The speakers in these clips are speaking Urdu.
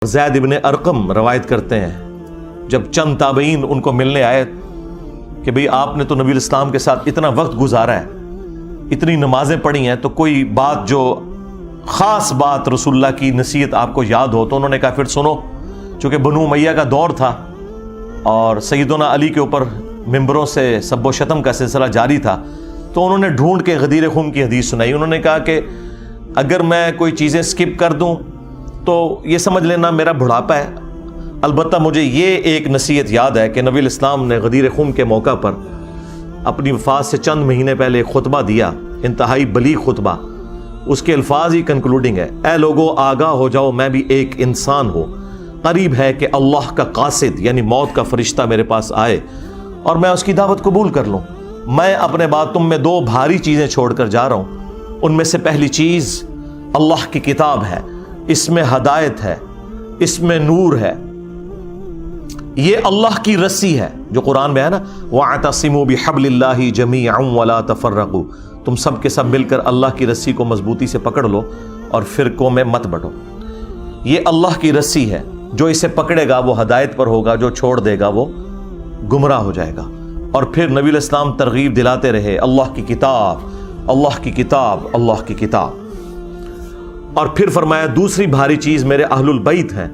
زید ابن ارقم روایت کرتے ہیں جب چند تابعین ان کو ملنے آئے کہ بھئی آپ نے تو نبی الاسلام کے ساتھ اتنا وقت گزارا ہے، اتنی نمازیں پڑھی ہیں، تو کوئی بات جو خاص بات رسول اللہ کی نصیحت آپ کو یاد ہو؟ تو انہوں نے کہا پھر سنو، چونکہ بنو امیہ کا دور تھا اور سیدنا علی کے اوپر ممبروں سے سب و شتم کا سلسلہ جاری تھا، تو انہوں نے ڈھونڈ کے غدیر خم کی حدیث سنائی۔ انہوں نے کہا کہ اگر میں کوئی چیزیں سکپ کر دوں تو یہ سمجھ لینا میرا بڑھاپا ہے، البتہ مجھے یہ ایک نصیحت یاد ہے کہ نبی الاسلام نے غدیر خم کے موقع پر اپنی وفات سے چند مہینے پہلے ایک خطبہ دیا، انتہائی بلیغ خطبہ۔ اس کے الفاظ ہی کنکلوڈنگ ہے، اے لوگو آگاہ ہو جاؤ، میں بھی ایک انسان ہوں، قریب ہے کہ اللہ کا قاصد یعنی موت کا فرشتہ میرے پاس آئے اور میں اس کی دعوت قبول کر لوں۔ میں اپنے بعد تم میں دو بھاری چیزیں چھوڑ کر جا رہا ہوں، ان میں سے پہلی چیز اللہ کی کتاب ہے، اس میں ہدایت ہے، اس میں نور ہے، یہ اللہ کی رسی ہے جو قرآن میں ہے نا، وَاعْتَصِمُوا بِحَبْلِ اللَّهِ جَمِيعًا وَلَا تَفَرَّقُوا، تم سب کے سب مل کر اللہ کی رسی کو مضبوطی سے پکڑ لو اور فرقوں میں مت بٹو۔ یہ اللہ کی رسی ہے، جو اسے پکڑے گا وہ ہدایت پر ہوگا، جو چھوڑ دے گا وہ گمراہ ہو جائے گا۔ اور پھر نبی الاسلام ترغیب دلاتے رہے، اللہ کی کتاب، اللہ کی کتاب، اللہ کی کتاب۔ اور پھر فرمایا دوسری بھاری چیز میرے اہل البیت ہیں،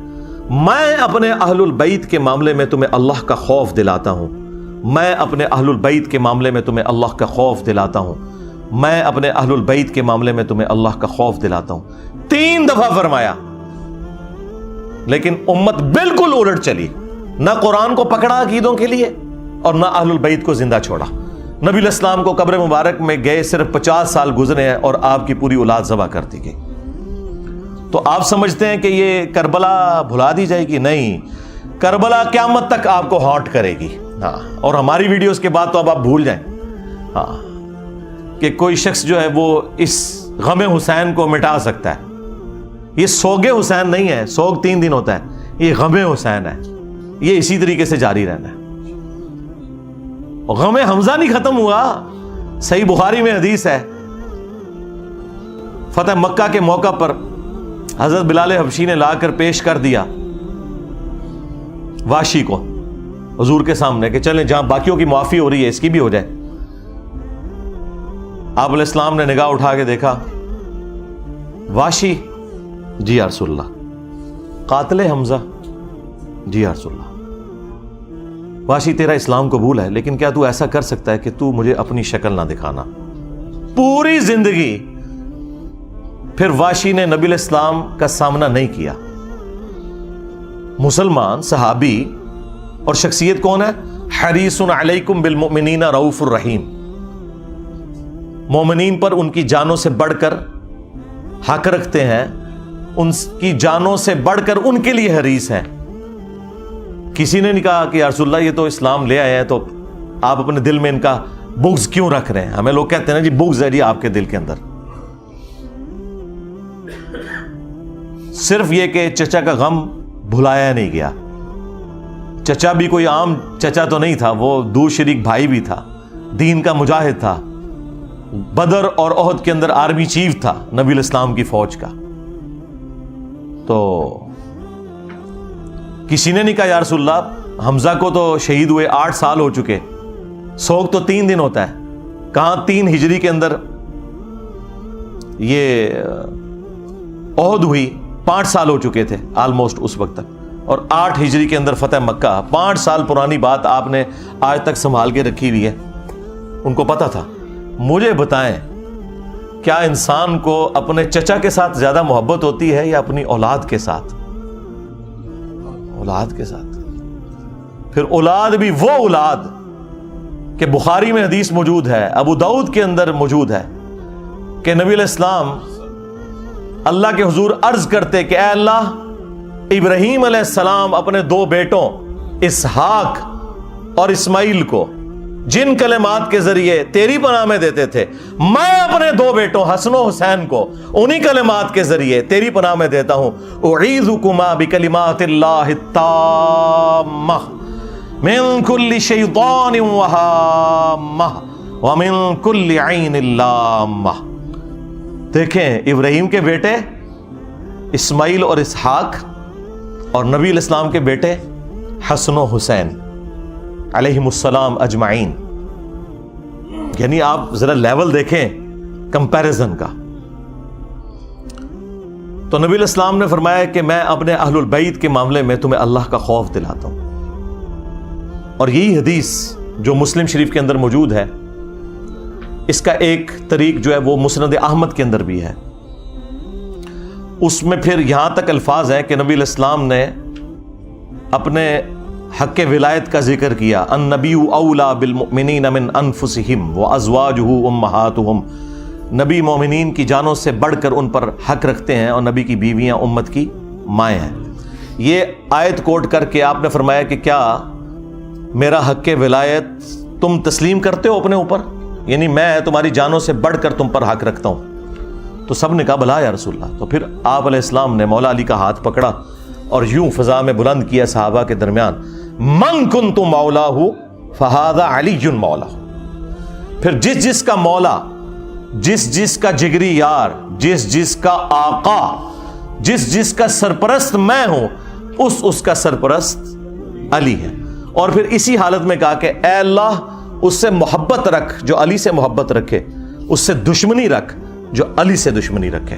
میں اپنے اہل البیت کے معاملے میں تمہیں اللہ کا خوف دلاتا ہوں، میں اپنے اہل البیت کے معاملے میں تمہیں اللہ کا خوف دلاتا ہوں، میں اپنے اہل البیت کے معاملے میں تمہیں اللہ کا خوف دلاتا ہوں۔ 3 دفعہ فرمایا، لیکن امت بالکل الٹ چلی، نہ قرآن کو پکڑا عقیدوں کے لیے اور نہ اہل البیت کو زندہ چھوڑا۔ نبی الاسلام کو قبر مبارک میں گئے صرف 50 سال گزرے ہیں اور آپ کی پوری اولاد ذبح کر دی گئی۔ تو آپ سمجھتے ہیں کہ یہ کربلا بھلا دی جائے گی؟ نہیں، کربلا قیامت تک آپ کو ہانٹ کرے گی۔ ہاں، اور ہماری ویڈیوز کے بعد تو اب آپ بھول جائیں ہاں کہ کوئی شخص جو ہے وہ اس غم حسین کو مٹا سکتا ہے۔ یہ سوگ حسین نہیں ہے، سوگ 3 دن ہوتا ہے، یہ غم حسین ہے، یہ اسی طریقے سے جاری رہنا ہے۔ غم حمزہ نہیں ختم ہوا، صحیح بخاری میں حدیث ہے، فتح مکہ کے موقع پر حضرت بلال حبشی نے لا کر پیش کر دیا واشی کو حضور کے سامنے کہ چلیں جہاں باقیوں کی معافی ہو رہی ہے اس کی بھی ہو جائے۔ آپ علیہ السلام نے نگاہ اٹھا کے دیکھا، واشی، جی یا رسول اللہ۔ قاتل حمزہ، جی یا رسول اللہ۔ واشی، تیرا اسلام قبول ہے، لیکن کیا تو ایسا کر سکتا ہے کہ تو مجھے اپنی شکل نہ دکھانا؟ پوری زندگی پھر واشی نے نبی الاسلام کا سامنا نہیں کیا۔ مسلمان صحابی اور شخصیت کون ہے؟ حریص علیکم بالمؤمنین رؤوف الرحیم، مومنین پر ان کی جانوں سے بڑھ کر حق رکھتے ہیں، ان کی جانوں سے بڑھ کر ان کے لیے حریص ہیں۔ کسی نے نہیں کہا کہ یا رسول اللہ یہ تو اسلام لے آئے ہیں تو آپ اپنے دل میں ان کا بغض کیوں رکھ رہے ہیں؟ ہمیں لوگ کہتے ہیں نا جی بغض ہے جی آپ کے دل کے اندر۔ صرف یہ کہ چچا کا غم بھلایا نہیں گیا۔ چچا بھی کوئی عام چچا تو نہیں تھا، وہ دو شریک بھائی بھی تھا، دین کا مجاہد تھا، بدر اور احد کے اندر آرمی چیف تھا نبی الاسلام کی فوج کا۔ تو کسی نے نہیں کہا یا رسول اللہ حمزہ کو تو شہید ہوئے 8 سال ہو چکے، سوگ تو 3 دن ہوتا ہے۔ کہاں 3 ہجری کے اندر یہ احد ہوئی، 5 سال ہو چکے تھے آلموسٹ اس وقت تک، اور 8 ہجری کے اندر فتح مکہ، 5 سال پرانی بات آپ نے آج تک سنبھال کے رکھی ہوئی ہے۔ ان کو پتا تھا۔ مجھے بتائیں کیا انسان کو اپنے چچا کے ساتھ زیادہ محبت ہوتی ہے یا اپنی اولاد کے ساتھ؟ اولاد کے ساتھ۔ پھر اولاد بھی وہ اولاد کہ بخاری میں حدیث موجود ہے، ابو داؤد کے اندر موجود ہے کہ نبی علیہ السلام اللہ کے حضور عرض کرتے کہ اے اللہ، ابراہیم علیہ السلام اپنے 2 بیٹوں اسحاق اور اسماعیل کو جن کلمات کے ذریعے تیری پناہ میں دیتے تھے، میں اپنے 2 بیٹوں حسن و حسین کو انہی کلمات کے ذریعے تیری پناہ میں دیتا ہوں۔ اعیذکما بکلمات اللہ التامہ من کل شیطان وہامہ ومن کل عین لامہ۔ دیکھیں ابراہیم کے بیٹے اسماعیل اور اسحاق اور نبی علیہ السلام کے بیٹے حسن و حسین علیہم السلام اجمعین. یعنی آپ ذرا لیول دیکھیں کمپیریزن کا. تو نبی علیہ السلام نے فرمایا کہ میں اپنے اہل البیت کے معاملے میں تمہیں اللہ کا خوف دلاتا ہوں. اور یہی حدیث جو مسلم شریف کے اندر موجود ہے، اس کا ایک طریق جو ہے وہ مسند احمد کے اندر بھی ہے. اس میں پھر یہاں تک الفاظ ہیں کہ نبی علیہ السلام نے اپنے حق ولایت کا ذکر کیا. النبی اولا بالمؤمنین من انفسہم وازواجہ امہاتہم. نبی مومنین کی جانوں سے بڑھ کر ان پر حق رکھتے ہیں اور نبی کی بیویاں امت کی مائیں ہیں. یہ آیت کوٹ کر کے آپ نے فرمایا کہ کیا میرا حق ولایت تم تسلیم کرتے ہو اپنے اوپر؟ یعنی میں تمہاری جانوں سے بڑھ کر تم پر حق رکھتا ہوں. تو سب نے کہا بلا یا رسول اللہ. تو پھر آپ علیہ السلام نے مولا علی کا ہاتھ پکڑا اور یوں فضا میں بلند کیا صحابہ کے درمیان، من کنت مولاہ فہذا علی مولاہ. پھر جس جس کا مولا، جس جس کا جگری یار، جس جس کا آقا، جس جس کا سرپرست میں ہوں، اس کا سرپرست علی ہے. اور پھر اسی حالت میں کہا کہ اے اللہ اس سے محبت رکھ جو علی سے محبت رکھے، اس سے دشمنی رکھ جو علی سے دشمنی رکھے.